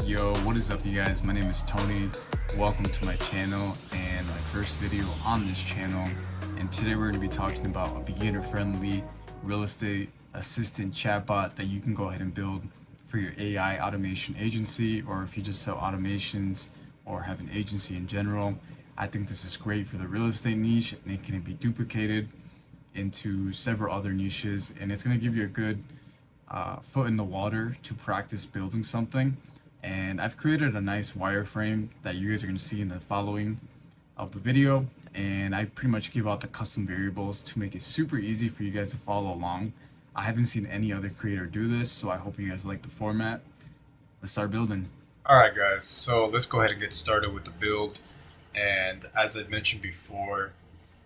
Yo, what is up you guys? My name is Tony. Welcome to my channel and my first video on this channel. And today we're going to be talking about a beginner-friendly real estate assistant chatbot that you can go ahead and build for your AI automation agency, or if you just sell automations or have an agency in general. I think this is great for the real estate niche, and it can be duplicated into several other niches, and it's going to give you a good foot in the water to practice building something. And I've created a nice wireframe that you guys are going to see in the following of the video, and I pretty much give out the custom variables to make it super easy for you guys to follow along. I haven't seen any other creator do this, so I hope you guys like the format. Let's start building. Alright guys, so let's go ahead and get started with the build. And as I mentioned before,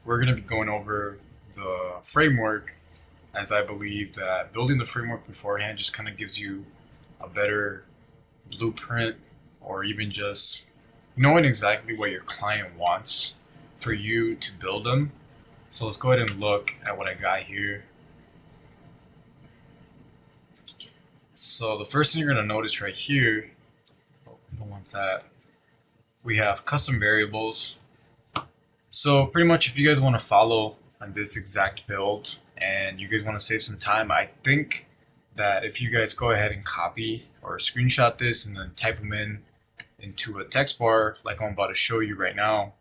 we're going to be going over the framework, as I believe that building the framework beforehand just kind of gives you a better blueprint, or even just knowing exactly what your client wants for you to build them. So let's go ahead and look at what I got here. So the first thing you're going to notice right here, I don't want that, we have custom variables. So pretty much if you guys want to follow on this exact build and you guys want to save some time, I think that if you guys go ahead and copy or screenshot this and then type them into a text bar like I'm about to show you right now,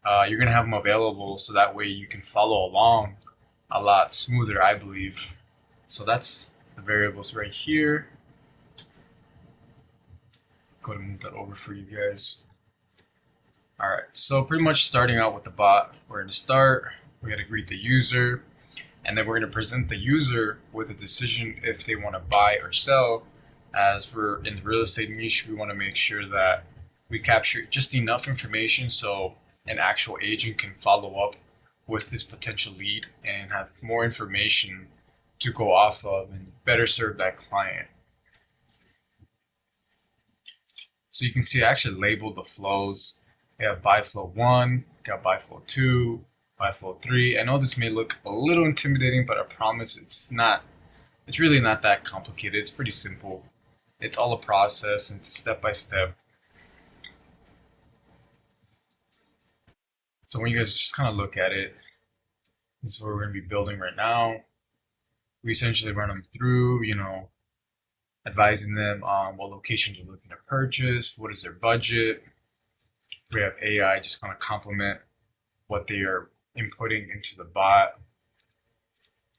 you're going to have them available so that way you can follow along a lot smoother, I believe. So that's the variables right here. Go ahead and move that over for you guys. Alright, so pretty much starting out with the bot, we're going to start, we're going to greet the user, and then we're going to present the user with a decision if they want to buy or sell. As for in the real estate niche, we want to make sure that we capture just enough information so an actual agent can follow up with this potential lead and have more information to go off of and better serve that client. So you can see I actually labeled the flows. We have buy flow 1, got buy flow 2, buy flow 3. I know this may look a little intimidating, but I promise it's really not that complicated. It's pretty simple. It's all a process and it's step by step. So when you guys just kind of look at it, this is what we're going to be building right now. We essentially run them through, advising them on what locations they're looking to purchase, what is their budget. We have AI just kind of complement what they are inputting into the bot.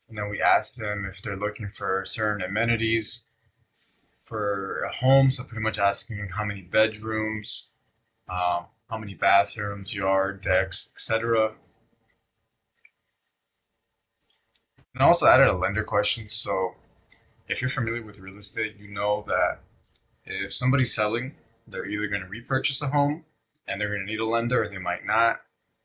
And then we ask them if they're looking for certain amenities for a home. So pretty much asking how many bedrooms, how many bathrooms, yard, decks, etc. And I also added a lender question. So if you're familiar with real estate, you know that if somebody's selling, they're either going to repurchase a home and they're going to need a lender, or they might not.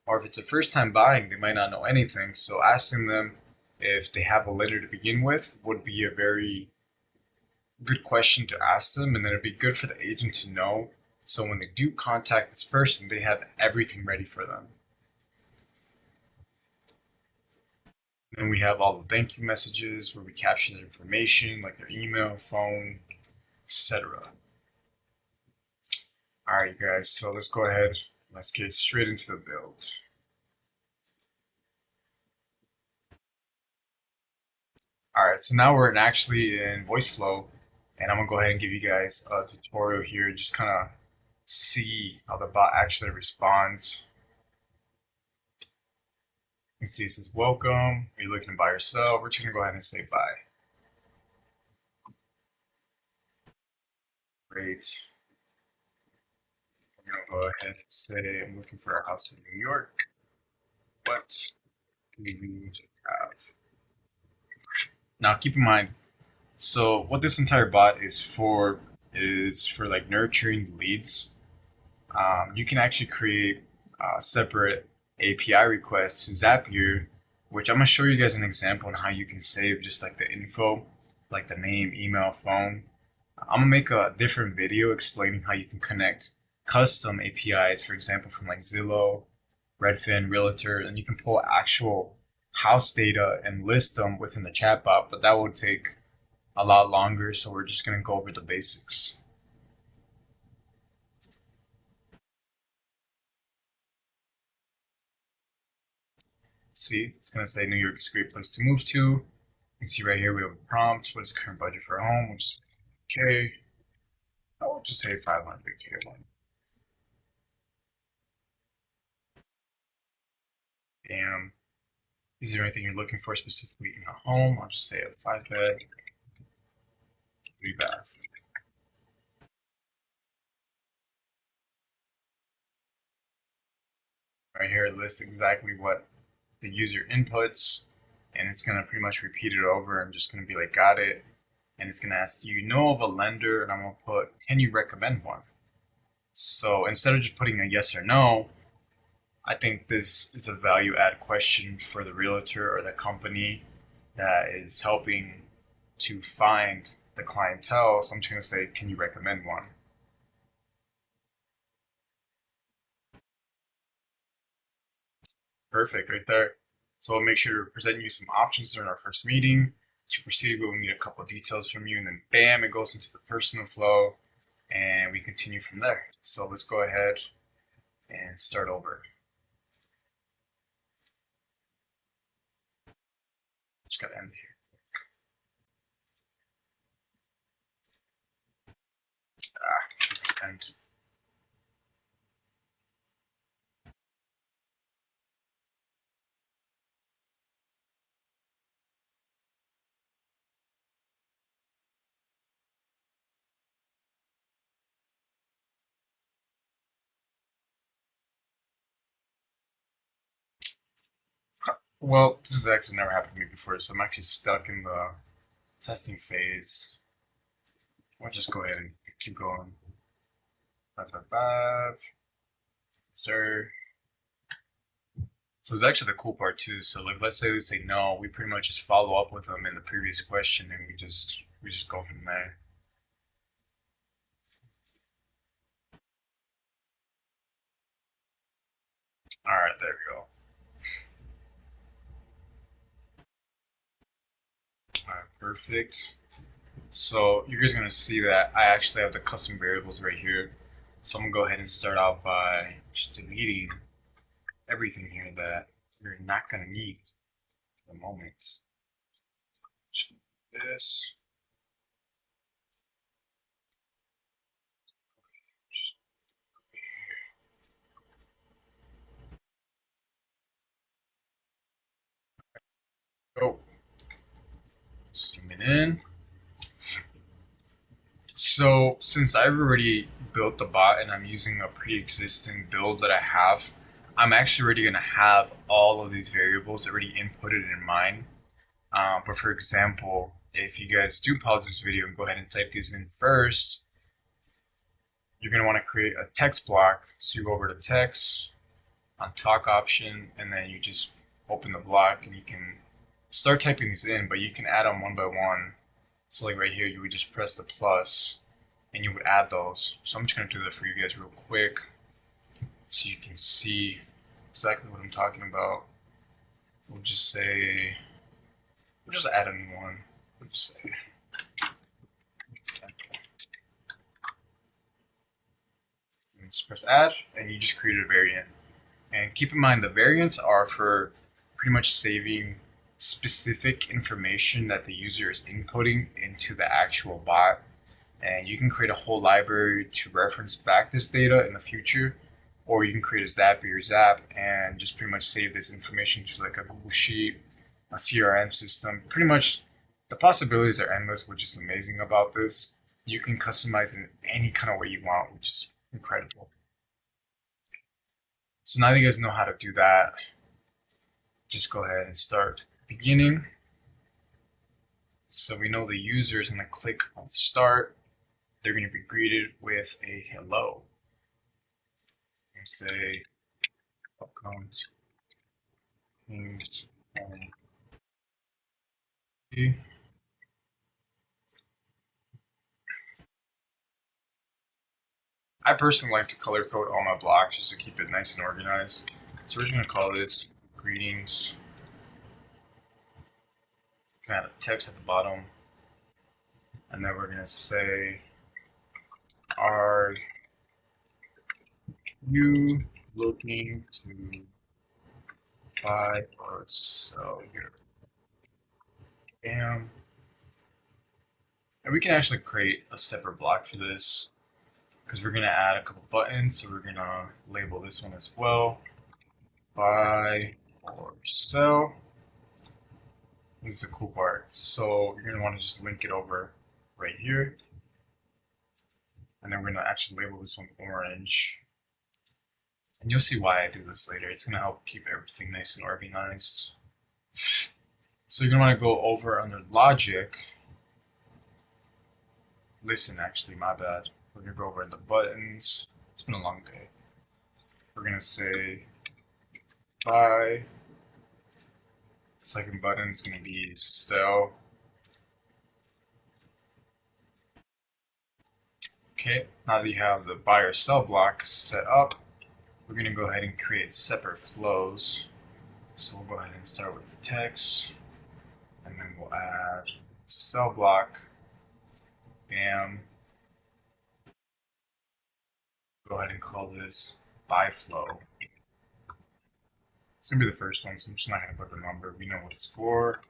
Or if it's a first time buying, they might not know anything. So asking them if they have a lender to begin with would be a very good question to ask them. And then it'd be good for the agent to know. So when they do contact this person, they have everything ready for them. And we have all the thank you messages where we capture their information, like their email, phone, etc. Alright guys, so let's go ahead, let's get straight into the build. Alright, so now we're actually in Voiceflow, and I'm going to go ahead and give you guys a tutorial here, just kind of see how the bot actually responds. You can see it says welcome, are you looking to buy or sell? We're just going to go ahead and say buy. Great. I'm going to go ahead and say I'm looking for a house in New York. What do you have? Now keep in mind, so what this entire bot is for like nurturing leads. You can actually create separate API requests to Zapier, which I'm going to show you guys an example on how you can save just like the info, like the name, email, phone. I'm going to make a different video explaining how you can connect custom APIs, for example, from like Zillow, Redfin, Realtor, and you can pull actual house data and list them within the chatbot, but that would take a lot longer, so we're just going to go over the basics. see, it's going to say New York is a great place to move to. You can see right here we have a prompt. What is the current budget for a home? We'll just say K. We'll just say 500K. Bam. Is there anything you're looking for specifically in a home? I'll just say a 5-bed, 3-bath. Right here, it lists exactly what the user inputs, and it's going to pretty much repeat it over. I'm just going to be like, got it. And it's going to ask, do you know of a lender? And I'm going to put, can you recommend one? So instead of just putting a yes or no, I think this is a value add question for the realtor or the company that is helping to find the clientele. So I'm just going to say, can you recommend one? Perfect, right there. So I'll make sure to present you some options during our first meeting. To proceed, we'll need a couple of details from you, and then bam, it goes into the personal flow, and we continue from there. So let's go ahead and start over. Just gotta end here. End. Well, this has actually never happened to me before, so I'm actually stuck in the testing phase. I'll just go ahead and keep going. 555. Sir. So it's actually the cool part too. So like, let's say they say no, we pretty much just follow up with them in the previous question, and we just go from there. All right, there we go. All right, perfect. So you guys are gonna see that I actually have the custom variables right here. So I'm gonna go ahead and start out by just deleting everything here that you're not gonna need for the moment. This. Oh, zoom it in. So since I've already built the bot and I'm using a pre-existing build that I have, I'm actually already going to have all of these variables already inputted in mine. But for example, if you guys do pause this video and go ahead and type these in first, you're going to want to create a text block. So you go over to text, on talk option, and then you just open the block and you can start typing these in, but you can add them one by one. So like right here, you would just press the plus and you would add those. So I'm just going to do that for you guys real quick so you can see exactly what I'm talking about. We'll just say, we'll just add a new one. We'll just say, and just press add, and you just created a variant. And keep in mind, the variants are for pretty much saving specific information that the user is inputting into the actual bot. And you can create a whole library to reference back this data in the future, or you can create a Zapier Zap and just pretty much save this information to like a Google Sheet, a CRM system. Pretty much the possibilities are endless, which is amazing about this. You can customize in any kind of way you want, which is incredible. So now that you guys know how to do that, just go ahead and start beginning. So we know the user is going to click on start. They're going to be greeted with a hello. And say, welcome to I personally like to color code all my blocks just to keep it nice and organized. So we're just going to call this greetings. Kind of text at the bottom. And then we're going to say, are you looking to buy or sell here. Bam. And we can actually create a separate block for this because we're going to add a couple buttons. So we're going to label this one as well. Buy or sell. This is the cool part. So you're going to want to just link it over right here. And then we're going to actually label this one orange. And you'll see why I do this later. It's going to help keep everything nice and organized. So you're going to want to go over under logic. Listen, actually, my bad. We're going to go over the buttons. It's been a long day. We're going to say buy. Second button is going to be sell. Okay, now that you have the buy or sell block set up, we're going to go ahead and create separate flows. So we'll go ahead and start with the text, and then we'll add sell block. Bam. Go ahead and call this buy flow. It's going to be the first one, so I'm just not going to put the number. We know what it's for.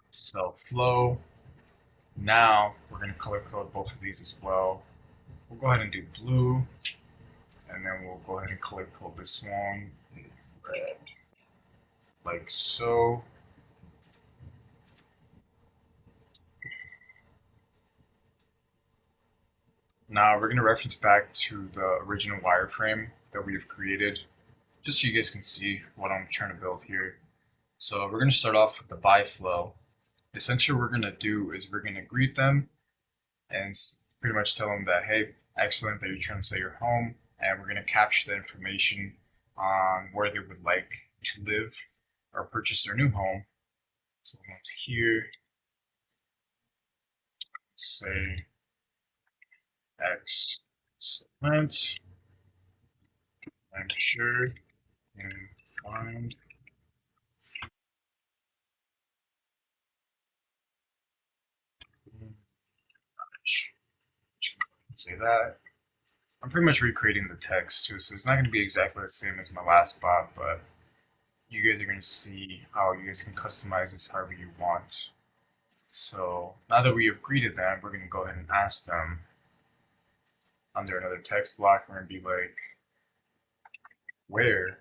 Sell flow. Now we're going to color code both of these as well. We'll go ahead and do blue, and then we'll go ahead and color code this one red, like so. Now we're going to reference back to the original wireframe that we've created, just so you guys can see what I'm trying to build here. So we're going to start off with the buy flow. Essentially what we're going to do is we're going to greet them and pretty much tell them that, hey, excellent that you're trying to sell your home, and we're going to capture the information on where they would like to live or purchase their new home. So we'll go to here, say excellent, I'm sure, and find say that. I'm pretty much recreating the text too, so it's not going to be exactly the same as my last bot, but you guys are going to see how you guys can customize this however you want. So now that we have greeted them, we're going to go ahead and ask them under another text block. We're going to be like, where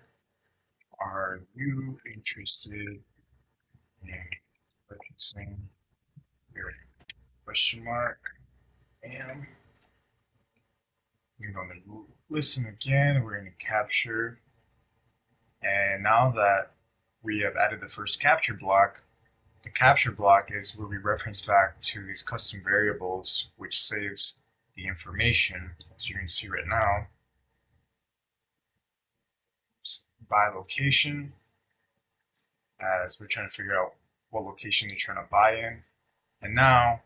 are you interested in purchasing your question mark? And we're going to listen again. We're going to capture. And now that we have added the first capture block, the capture block is where we reference back to these custom variables, which saves the information, as you can see right now, by location, as we're trying to figure out what location you're trying to buy in. And now,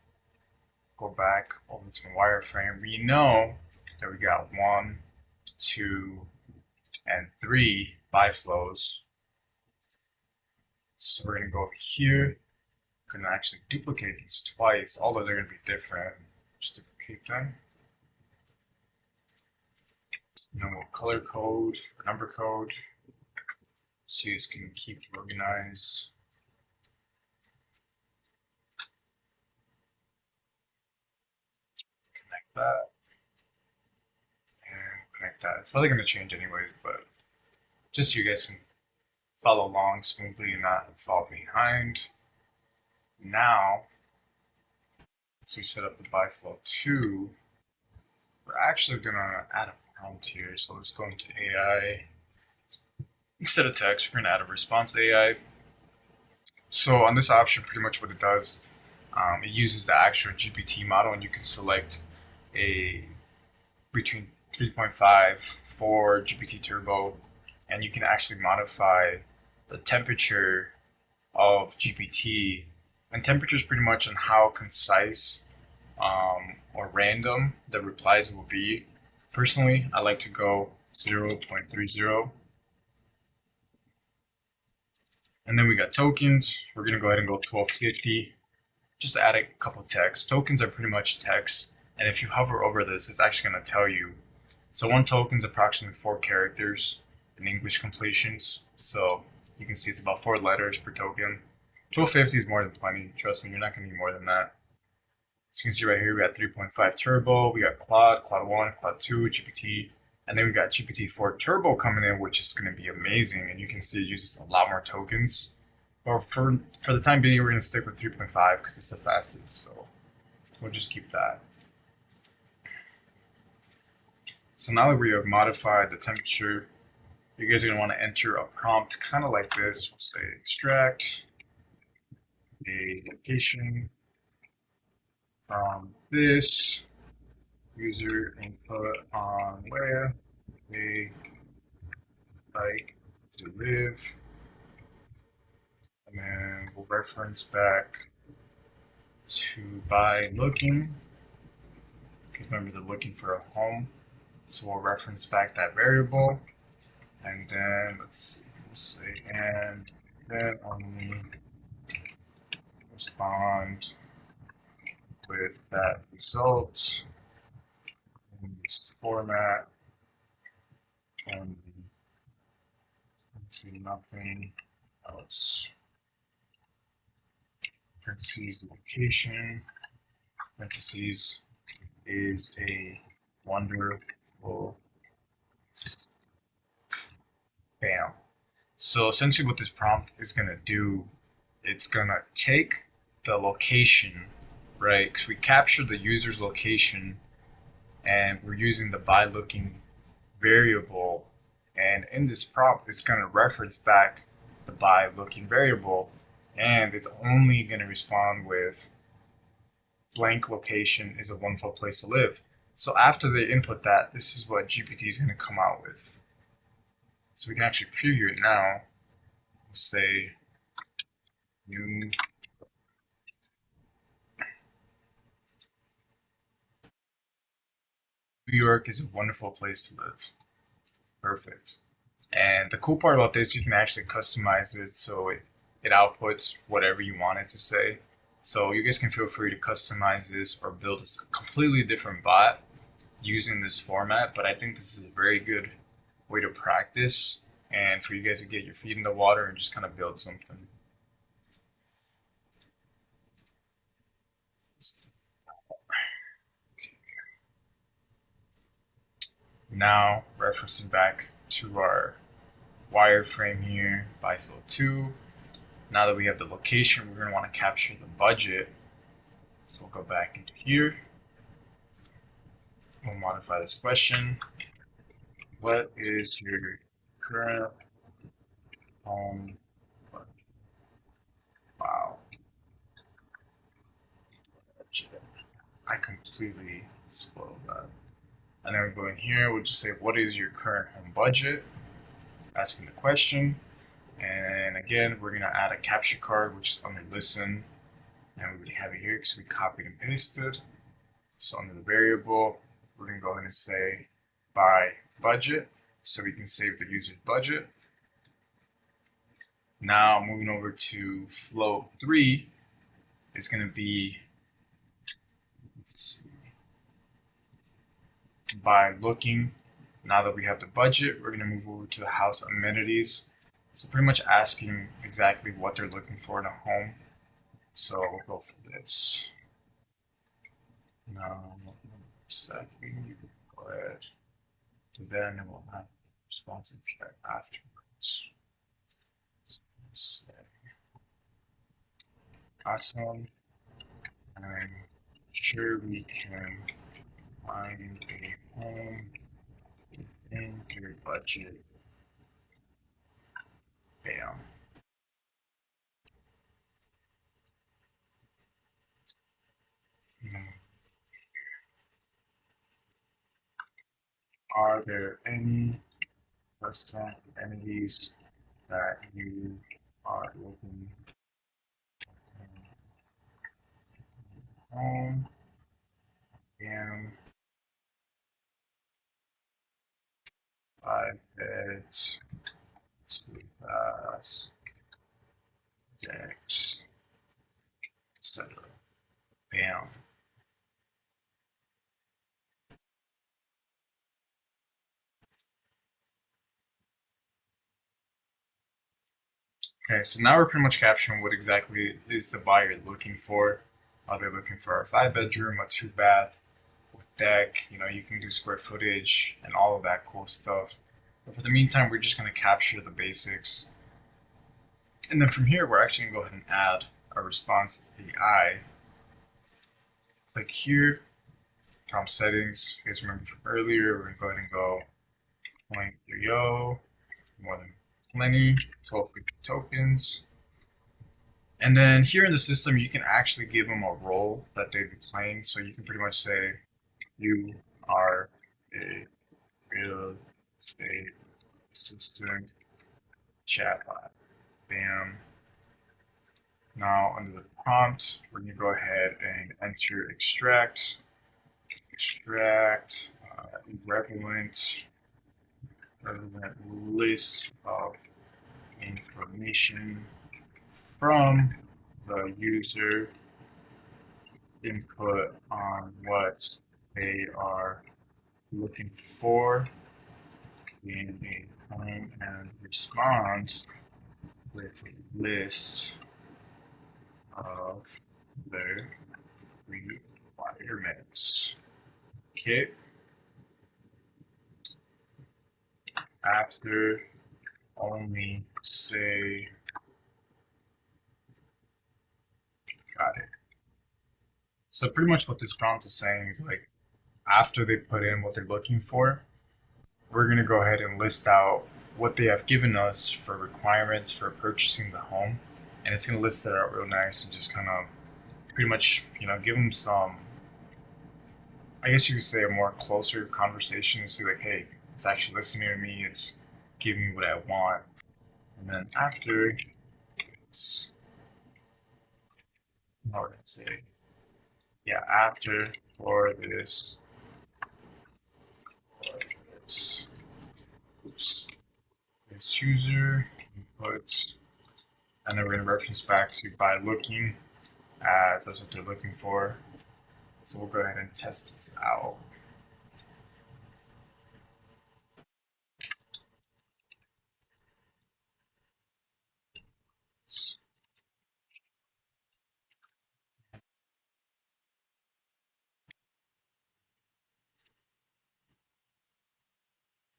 go back over to the wireframe. We know that we got 1, 2, and 3 buy flows. So we're going to go over here. We're going to actually duplicate these twice, although they're going to be different. Just duplicate them. And then we'll color code or number code so you guys can keep it organized. Connect that. And connect that. It's probably going to change anyways, but just so you guys can follow along smoothly and not fall behind. Now, so we set up the buy flow 2, we're actually going to add a prompt here. So let's go into AI. Instead of text, we're going to add a response AI. So on this option, pretty much what it does, it uses the actual GPT model, and you can select a between 3.5, 4 GPT Turbo, and you can actually modify the temperature of GPT. And temperature is pretty much on how concise or random the replies will be. Personally, I like to go 0.30. And then we got tokens. We're going to go ahead and go 1250. Just add a couple text. Tokens are pretty much text. And if you hover over this, it's actually going to tell you. So one token is approximately 4 characters in English completions. So You can see it's about 4 letters per token. 1250 is more than plenty. Trust me, you're not going to need more than that. So you can see right here, we got 3.5 Turbo, we got Claude, Claude 1, Claude 2, GPT, and then we got GPT-4 Turbo coming in, which is going to be amazing. And you can see it uses a lot more tokens. Or for the time being, we're going to stick with 3.5 because it's the fastest. So we'll just keep that. So now that we have modified the temperature, you guys are going to want to enter a prompt kind of like this. We'll say extract a location from this user input on where they like to live. And then we'll reference back to by looking, because remember they're looking for a home. So we'll reference back that variable. And then let's see, we'll say, and then only respond with that result in this format. And let's see, nothing else. Parentheses, location. Parentheses is a wonderful. Bam. So essentially what this prompt is going to do, it's going to take the location, right? Because we captured the user's location and we're using the by looking variable. And in this prompt, it's going to reference back the by looking variable. And it's only going to respond with blank location is a wonderful place to live. So after they input that, this is what GPT is going to come out with. So we can actually preview it now. We'll say New York is a wonderful place to live. Perfect. And the cool part about this, you can actually customize it so it outputs whatever you want it to say. So you guys can feel free to customize this or build a completely different bot using this format. But I think this is a very good way to practice and for you guys to get your feet in the water and just kind of build something. Now referencing back to our wireframe here by fill 2. Now that we have the location, we're going to want to capture the budget. So we'll go back into here. We'll modify this question. What is your current home budget? Wow. I completely spoiled that. And then we go in here, we'll just say, what is your current home budget? Asking the question. And again, we're going to add a capture card, which is under listen. And we already have it here because we copied and pasted. So under the variable, we're going to go ahead and say by budget. So we can save the user's budget. Now moving over to flow 3 is going to be, let's see, by looking. Now that we have the budget, we're going to move over to the house amenities. So pretty much asking exactly what they're looking for in a home. So we'll go for this. Now, second, go ahead. Then we'll have responsive check afterwards. So, awesome. I'm sure we can find a home within your budget. Bam. Are there any restaurant entities that you are looking home? And 5 beds, 2 baths, decks, etc. Bam. Okay, so now we're pretty much capturing what exactly is the buyer looking for. Are they looking for a 5-bedroom, a 2-bath, with deck? You know, you can do square footage and all of that cool stuff. But for the meantime, we're just going to capture the basics. And then from here, we're actually going to go ahead and add a response AI. Click here, prompt settings. You guys remember from earlier, we're going to go ahead and go 0.3, more than plenty, 1250 tokens. And then here in the system, you can actually give them a role that they'd be playing. So you can pretty much say, you are a real estate assistant chatbot. Bam. Now under the prompt, we're going to go ahead and enter extract relevant list of information from the user input on what they are looking for in a home and respond with a list of their requirements. Okay. After only say got it. So pretty much what this prompt is saying is like after they put in what they're looking for, we're going to go ahead and list out what they have given us for requirements for purchasing the home. And it's going to list that out real nice and just kind of pretty much, you know, give them some, I guess you could say, a more closer conversation and see like, hey, it's actually listening to me, it's giving me what I want. And then after it's, how would I say, yeah, after for this, oops, this user inputs, and then we're going to reference back to by looking, as that's what they're looking for. So we'll go ahead and test this out.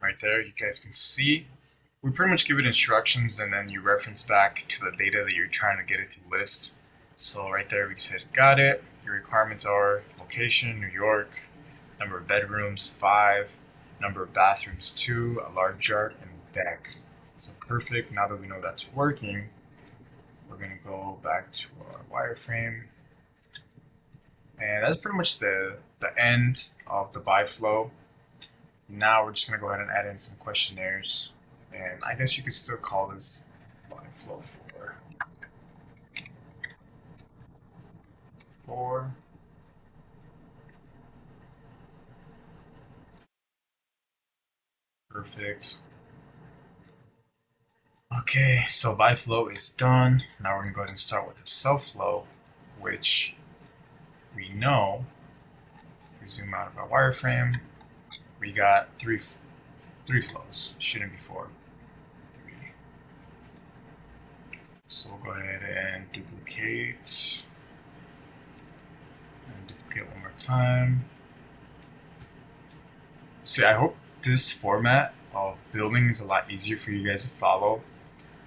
Right there, you guys can see we pretty much give it instructions and then you reference back to the data that you're trying to get it to list. So right there we said got it. Your requirements are location, New York, number of bedrooms, 5, number of bathrooms, 2, a large yard, and deck. So perfect. Now that we know that's working, we're going to go back to our wireframe. And that's pretty much the end of the buy flow. Now we're just going to go ahead and add in some questionnaires. And I guess you could still call this buy flow 4. Perfect. Okay, so buy flow is done. Now we're going to go ahead and start with the sell flow, which we know, if we zoom out of our wireframe, we got three flows. Shouldn't be 4. 3. So we'll go ahead and duplicate one more time. See, I hope this format of building is a lot easier for you guys to follow.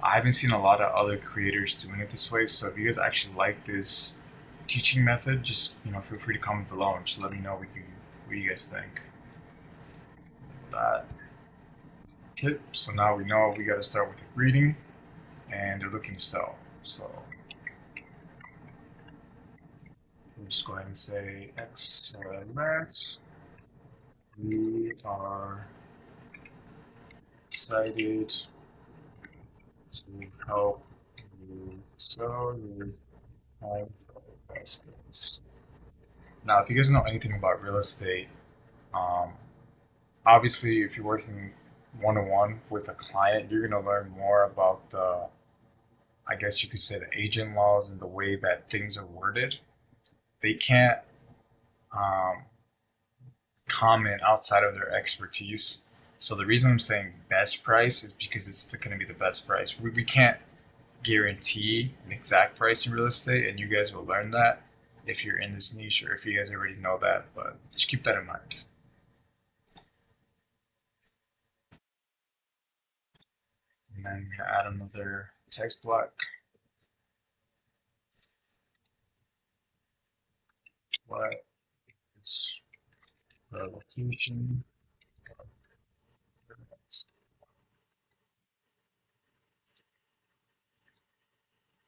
I haven't seen a lot of other creators doing it this way, so if you guys actually like this teaching method, just feel free to comment below and just let me know what you guys think. That. Okay, so now we know we got to start with a greeting, and they're looking to sell. So we'll just go ahead and say excellent. We are excited to help you sell your home for the best price. Now, if you guys know anything about real estate, obviously, if you're working one-on-one with a client, you're going to learn more about the, I guess you could say, the agent laws and the way that things are worded. They can't comment outside of their expertise. So the reason I'm saying best price is because it's going to be the best price. We can't guarantee an exact price in real estate, and you guys will learn that if you're in this niche or if you guys already know that, but just keep that in mind. And then I'm gonna add another text block. What is the location?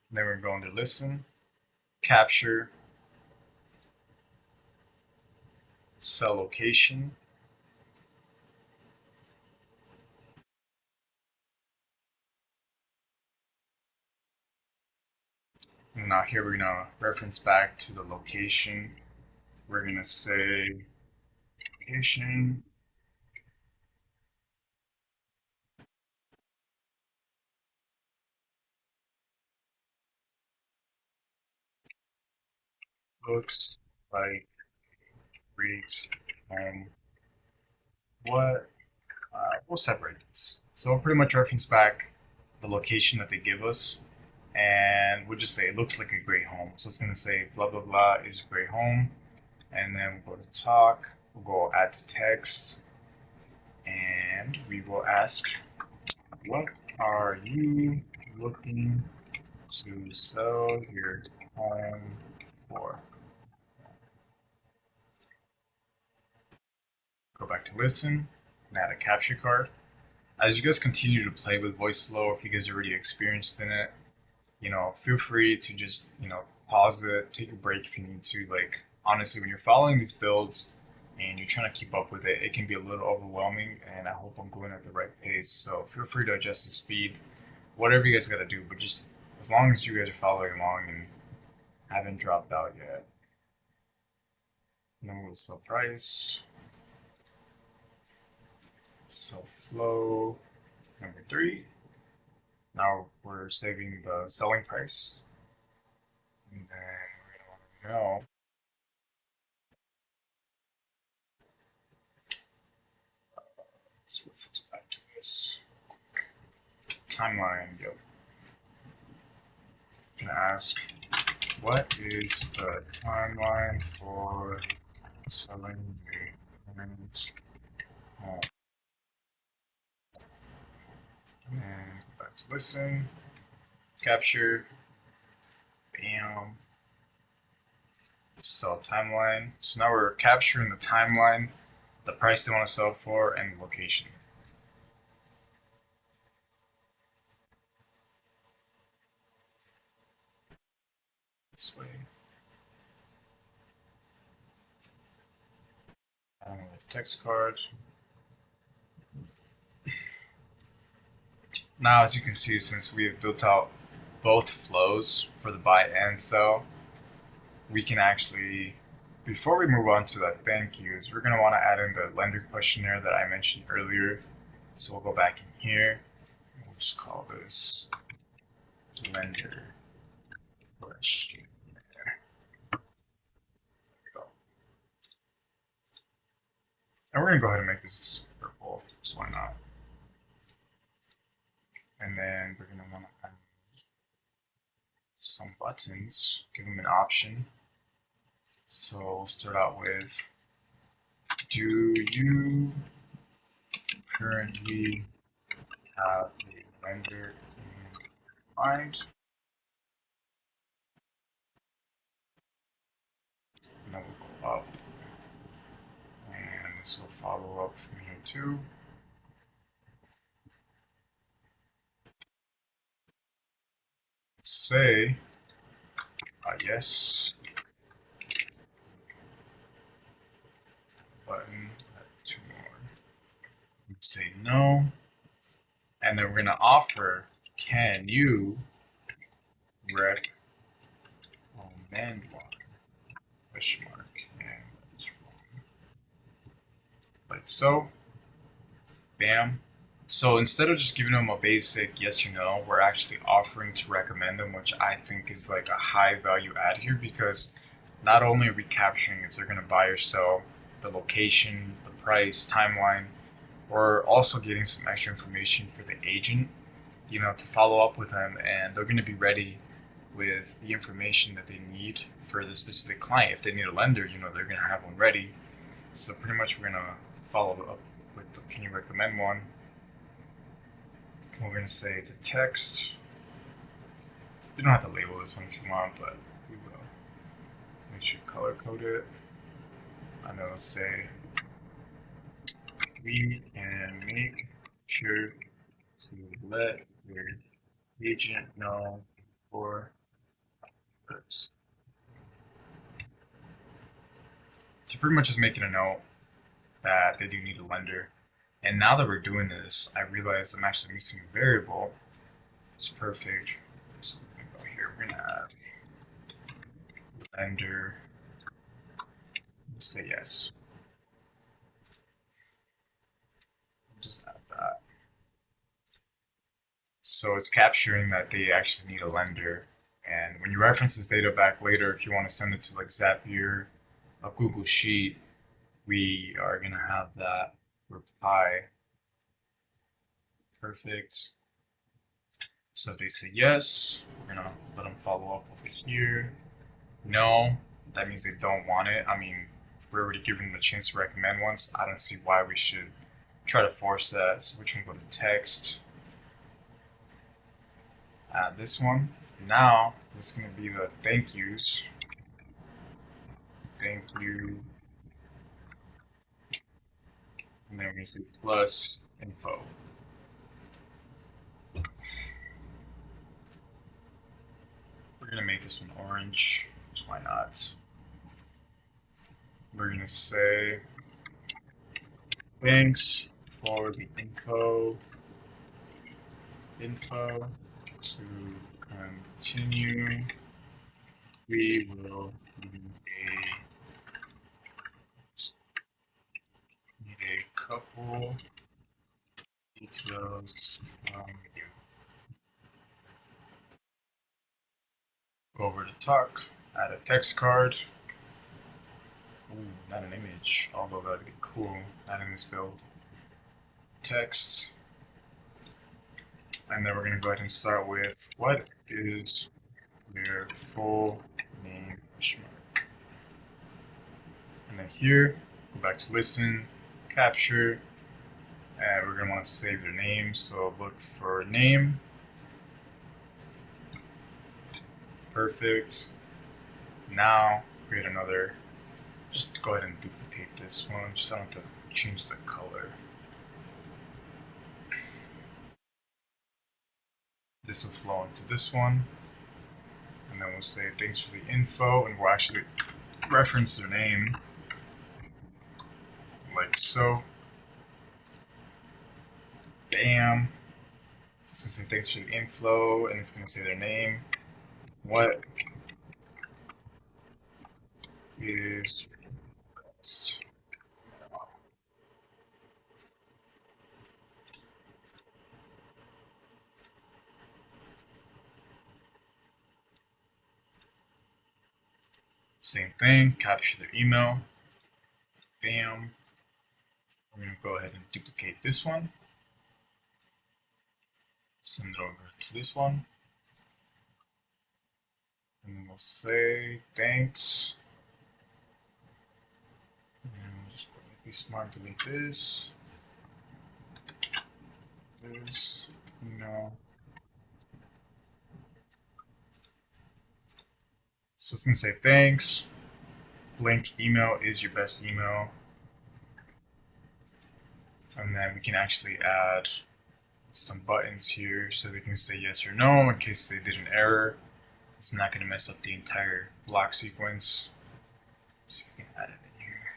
Then we're going to listen, capture, cell location. And now here we're gonna reference back to the location. We're gonna say location. Looks like great home. What? We'll separate this. So we'll pretty much reference back the location that they give us, and we'll just say it looks like a great home. So it's gonna say blah blah blah is a great home, and then we'll go to talk. We'll go add to text, and we will ask, what are you looking to sell your home for? Go back to listen and add a capture card. As you guys continue to play with Voiceflow, if you guys are already experienced in it, feel free to just, pause it, take a break if you need to. Like, honestly, when you're following these builds and you're trying to keep up with it, it can be a little overwhelming, and I hope I'm going at the right pace. So feel free to adjust the speed, whatever you guys got to do, but just as long as you guys are following along and haven't dropped out yet. And then we'll sell price, sell flow, number 3. Now we're saving the selling price. And then we're going to want to know let's reference back to this timeline. Yep. I'm gonna ask, what is the timeline for selling the current home? And go back to listen, capture, bam, sell timeline. So now we're capturing the timeline, the price they want to sell for, and the location. This way. And the text card. Now, as you can see, since we have built out both flows for the buy and sell, we can actually, before we move on to the thank yous, we're going to want to add in the lender questionnaire that I mentioned earlier. So we'll go back in here. We'll just call this lender questionnaire. There we go. And we're going to go ahead and make this purple, so why not? And then we're going to want to add some buttons, give them an option. So we'll start out with, do you currently have a lender in mind? And then we'll go up, and this will follow up from here too. Say yes, button, 2 more. Say no, and then we're gonna offer, can you recommend one? Question mark, and that's wrong. Like so, bam. So instead of just giving them a basic yes or no, we're actually offering to recommend them, which I think is like a high value add here, because not only are we capturing if they're going to buy or sell, the location, the price, timeline, we're also getting some extra information for the agent to follow up with them, and they're going to be ready with the information that they need for the specific client. If they need a lender, they're going to have one ready. So pretty much we're going to follow up with the can you recommend one. We're going to say it's a text. You don't have to label this one if you want, but we will. Make sure you color code it. I'm going to say we can make sure to let your agent know for this. So pretty much just making a note that they do need a lender. And now that we're doing this, I realize I'm actually missing a variable. It's perfect. So we're going to go here. We're going to add lender. Say yes. Just add that. So it's capturing that they actually need a lender. And when you reference this data back later, if you want to send it to like Zapier, a Google Sheet, we are going to have that reply. Perfect. So if they say yes, we're going to let them follow up over here. No, that means they don't want it. I mean, we're already giving them a chance to recommend ones. I don't see why we should try to force that. So we're going to go to text. Add this one. Now, this is going to be the thank yous. Thank you. And then we're going to say plus info. We're going to make this one orange. Just why not? We're going to say thanks for the info to continue. We will need a couple details from you. Go over to talk, add a text card. Ooh, not an image, although that'd be cool. Not in this build. Text. And then we're going to go ahead and start with what is your full name? And then here, go back to listen, capture, and we're going to want to save their name. So look for name. Perfect. Now create another. Just go ahead and duplicate this one. Just don't have to change the color. This will flow into this one. And then we'll say thanks for the info, and we'll actually reference their name like so. Bam. So it's going to say thanks for the info, and it's going to say their name. What is best? Same thing, capture their email. Bam. We're going to go ahead and duplicate this one. Send it over to this one. And then we'll say thanks. And we'll just be smart, delete this. This, So it's going to say thanks. Blank email is your best email. And then we can actually add some buttons here so they can say yes or no in case they did an error. It's not going to mess up the entire block sequence. So we can add it in here.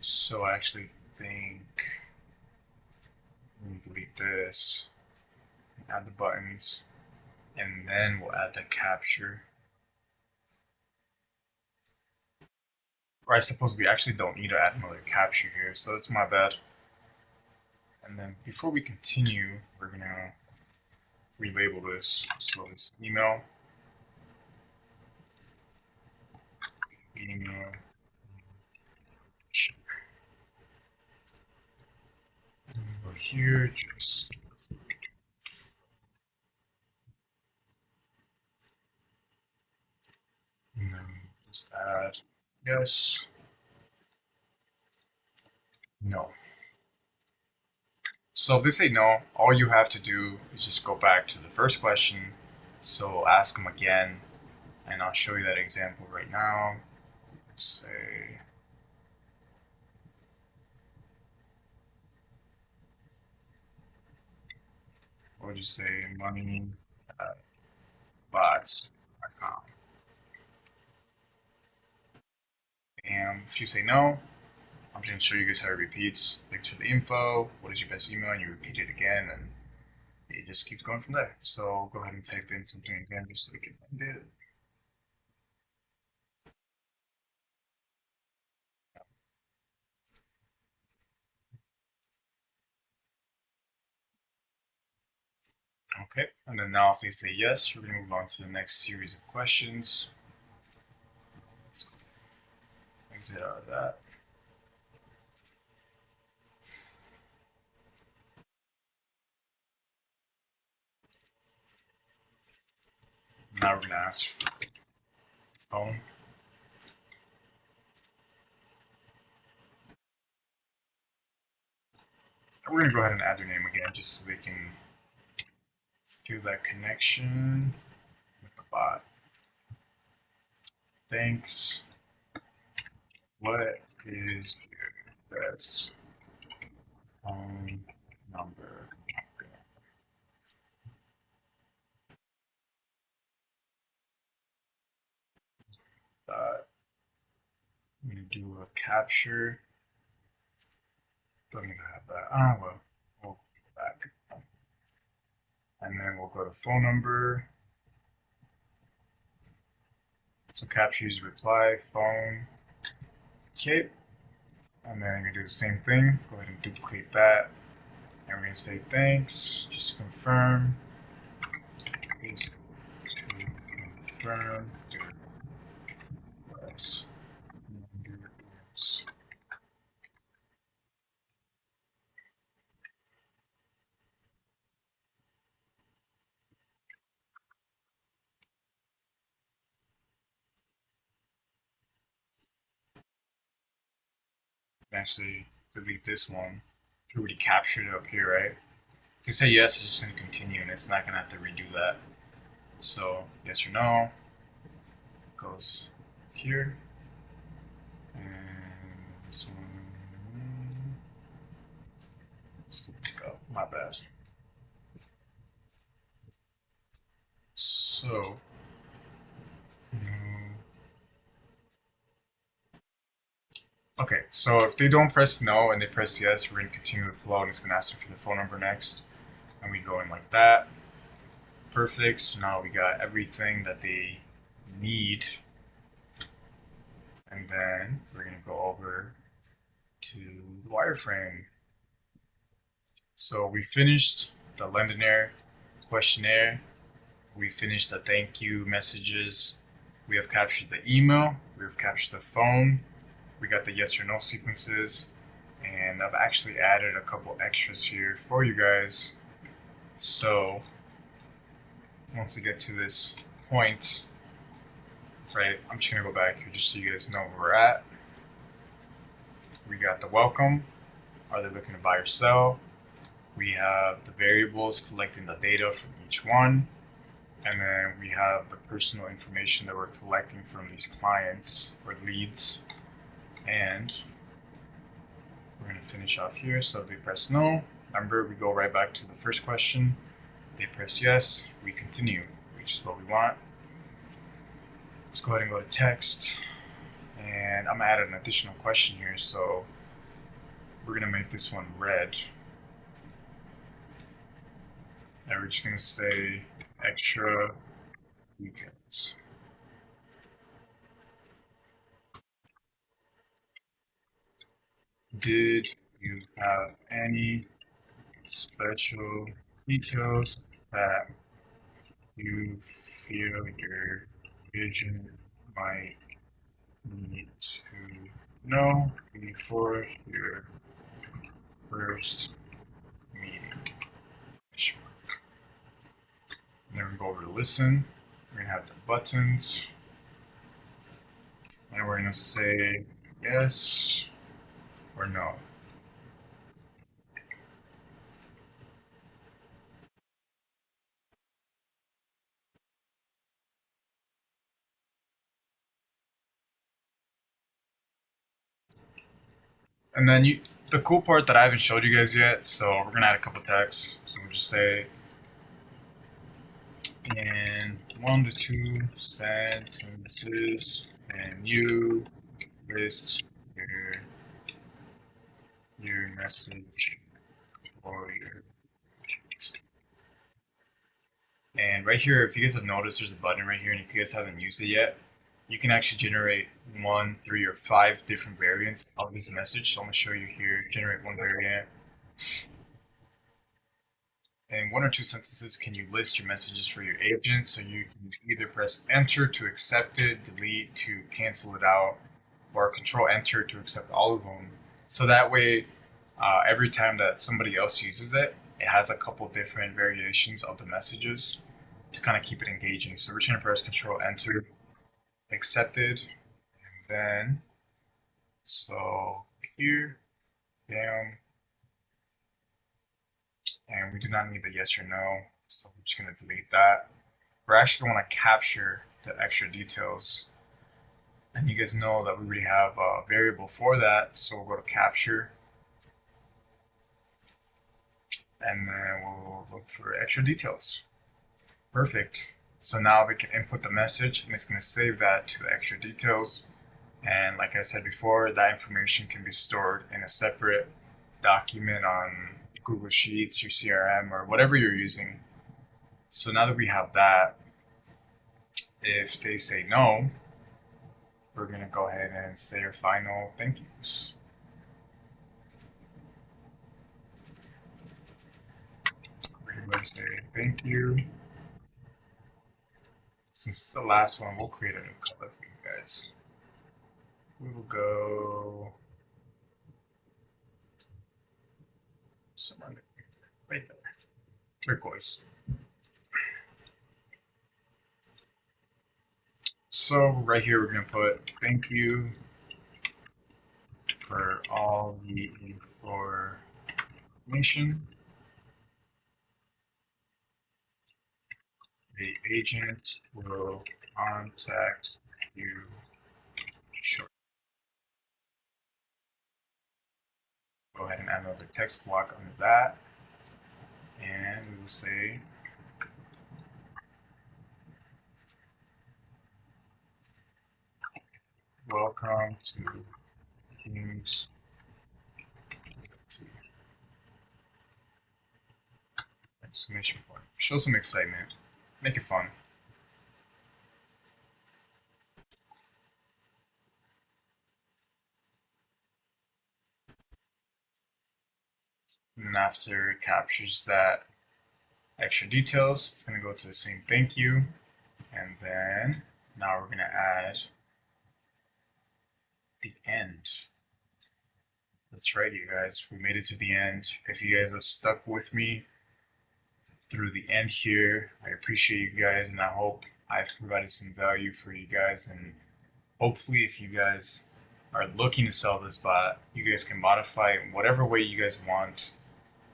So I actually think we delete this, add the buttons, and then we'll add the capture. Or I suppose we actually don't need to add another capture here, so that's my bad. And then before we continue, we're going to relabel this. So this email. email. Over here, just and then just add yes, no. So if they say no, all you have to do is just go back to the first question. So ask them again, and I'll show you that example right now. Say, what would you say, money at bots.com. And if you say no, I'm just going to show you guys how it repeats. Thanks for the info. What is your best email? And you repeat it again, and it just keeps going from there. So go ahead and type in something again just so we can end it. Okay, and then now if they say yes, we're going to move on to the next series of questions. Exit out of that. Now we're going to ask for phone. And we're going to go ahead and add their name again just so they can do that connection with the bot. Thanks. What is your best phone number? I'm going to do a capture. Don't even have that. Ah, well, we'll go back. And then we'll go to phone number. So capture user reply, phone. Okay. And then we're going to do the same thing. Go ahead and duplicate that. And we're going to say thanks. Just to confirm. Please to confirm. Yes. Actually delete this one. We already captured it up here, right? To say yes, it's just going to continue and it's not going to have to redo that. So yes or no goes here. And this one, let's pick up, my bad. So, okay, so if they don't press no and they press yes, we're going to continue the flow and it's going to ask them for the phone number next. And we go in like that. Perfect. So now we got everything that they need. And then we're going to go over to the wireframe. So we finished the Lendonair questionnaire. We finished the thank you messages. We have captured the email. We have captured the phone. We got the yes or no sequences. And I've actually added a couple extras here for you guys. So once we get to this point, right, I'm just going to go back here just so you guys know where we're at. We got the welcome. Are they looking to buy or sell? We have the variables collecting the data from each one. And then we have the personal information that we're collecting from these clients or leads. And we're going to finish off here. So if they press no, remember we go right back to the first question. They press yes, we continue, which is what we want. Let's go ahead and go to text. And I'm going to add an additional question here. So we're going to make this one red. And we're just going to say extra details. Did you have any special details that you feel your vision might need to know before your first meeting. And then we go over to listen. We're gonna have the buttons, and we're gonna say yes or no. And then the cool part that I haven't showed you guys yet, so we're gonna add a couple texts. So we'll just say in 1 to 2 sentences, and you list your message for your. And right here, if you guys have noticed, there's a button right here, and if you guys haven't used it yet, you can actually generate 1, 3, or 5 different variants of this message. So I'm gonna show you here. Generate one variant. In 1 or 2 sentences, can you list your messages for your agent? So you can either press enter to accept it, delete to cancel it out, or control enter to accept all of them. So that way, every time that somebody else uses it, it has a couple different variations of the messages to kind of keep it engaging. So we're just going to press control enter, accepted, and then, so here, bam, and we do not need the yes or no, so we're just going to delete that. We're actually going to capture the extra details, and you guys know that we already have a variable for that, so we'll go to capture, and then we'll look for extra details. Perfect. So now we can input the message, and it's going to save that to the extra details. And like I said before, that information can be stored in a separate document on Google Sheets, your CRM, or whatever you're using. So now that we have that, if they say no, we're going to go ahead and say our final thank yous. We're going to say thank you. Since it's the last one, we'll create a new color for you guys. We will go somewhere right there. Turquoise. So right here we're going to put thank you for all the information. The agent will contact you shortly. Go ahead and add another text block under that. And we will say welcome to King's. Exclamation point. Show some excitement. Make it fun. And after it captures that extra details, it's going to go to the same thank you. And then now we're going to add the end. That's right, you guys. We made it to the end. If you guys have stuck with me through the end here, I appreciate you guys, and I hope I've provided some value for you guys. And hopefully, if you guys are looking to sell this bot, you guys can modify it in whatever way you guys want.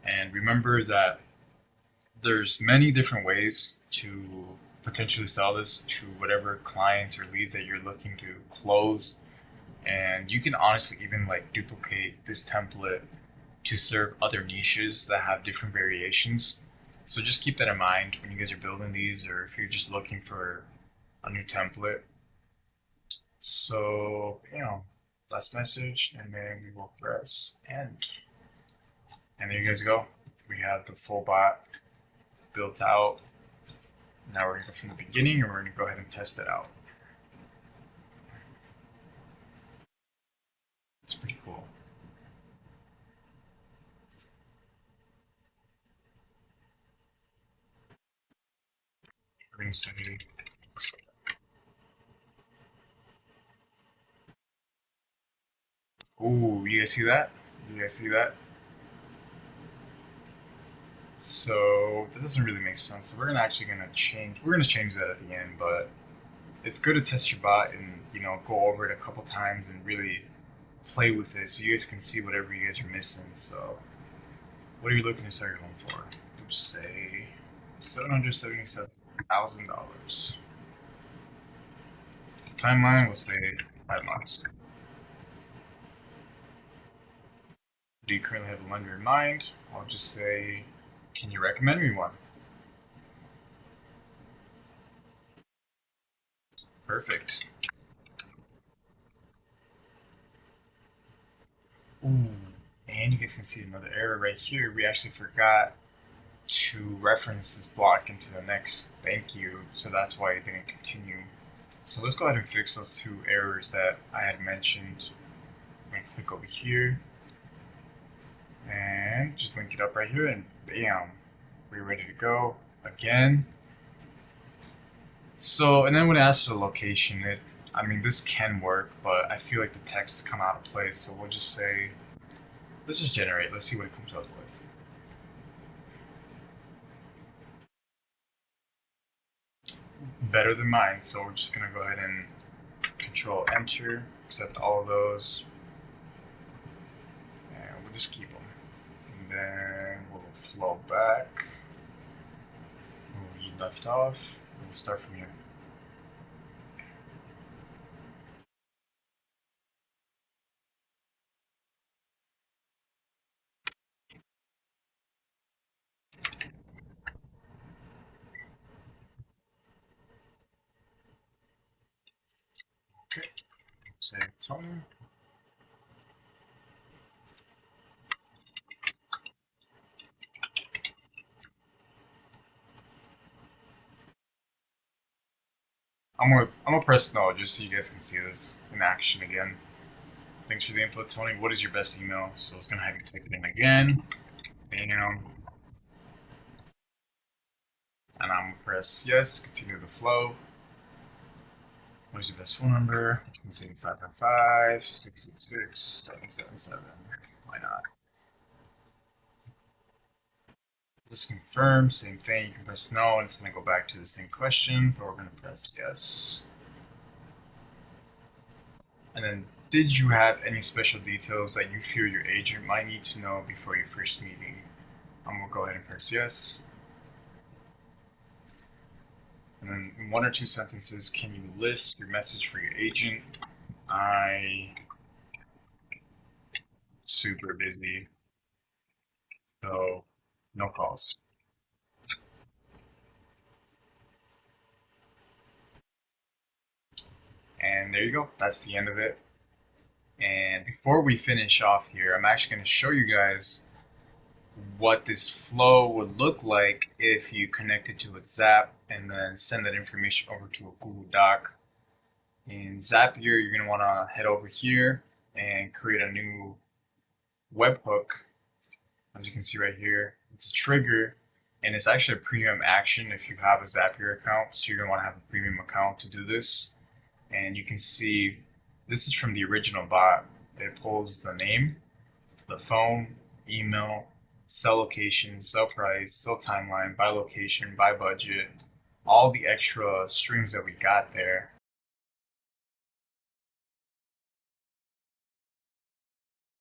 And remember that there's many different ways to potentially sell this to whatever clients or leads that you're looking to close. And you can honestly even like duplicate this template to serve other niches that have different variations. So just keep that in mind when you guys are building these, or if you're just looking for a new template. So, last message, and then we will press end. And there you guys go. We have the full bot built out. Now we're going to go from the beginning, and we're going to go ahead and test it out. It's pretty cool. We're going to say Ooh, you guys see that? You guys see that? So that doesn't really make sense. So we're gonna change. We're gonna change that at the end, but it's good to test your bot and go over it a couple times and really play with it so you guys can see whatever you guys are missing. So what are you looking to start your home for? We'll just say $777,000. Timeline, we'll say 5 months. Do you currently have a lender in mind? I'll just say, can you recommend me one? Perfect. Ooh. And you guys can see another error right here. We actually forgot to reference this block into the next thank you, so that's why it didn't continue. So let's go ahead and fix those two errors that I had mentioned. I'm going to click over here and just link it up right here, and bam, we're ready to go again. So, and then when it asks for the location, I mean, this can work, but I feel like the text is kind of out of place, so we'll just say, let's just generate, let's see what it comes up with. Better than mine, so we're just gonna go ahead and Control Enter, accept all of those, and we'll just keep them. And then we'll flow back where we left off, and we'll start from here. Okay, say Tony. I'm gonna press no just so you guys can see this in action again. Thanks for the info, Tony. What is your best email? So it's gonna have you type it in again. Bam. And I'm gonna press yes, continue the flow. What is your best phone number? You can say 555-666-777. Why not? Just confirm, same thing. You can press no, and it's gonna go back to the same question, but we're gonna press yes. And then, did you have any special details that you feel your agent might need to know before your first meeting? I'm gonna go ahead and press yes. And then in 1 or 2 sentences, can you list your message for your agent? I super busy, so no calls. And there you go. That's the end of it. And before we finish off here, I'm actually going to show you guys what this flow would look like if you connect it to a Zap and then send that information over to a Google Doc. In Zapier, you're going to want to head over here and create a new webhook. As you can see right here, it's a trigger, and it's actually a premium action if you have a Zapier account. So you're going to want to have a premium account to do this. And you can see this is from the original bot. It pulls the name, the phone, email, sell location, sell price, sell timeline, by location, by budget, all the extra strings that we got there.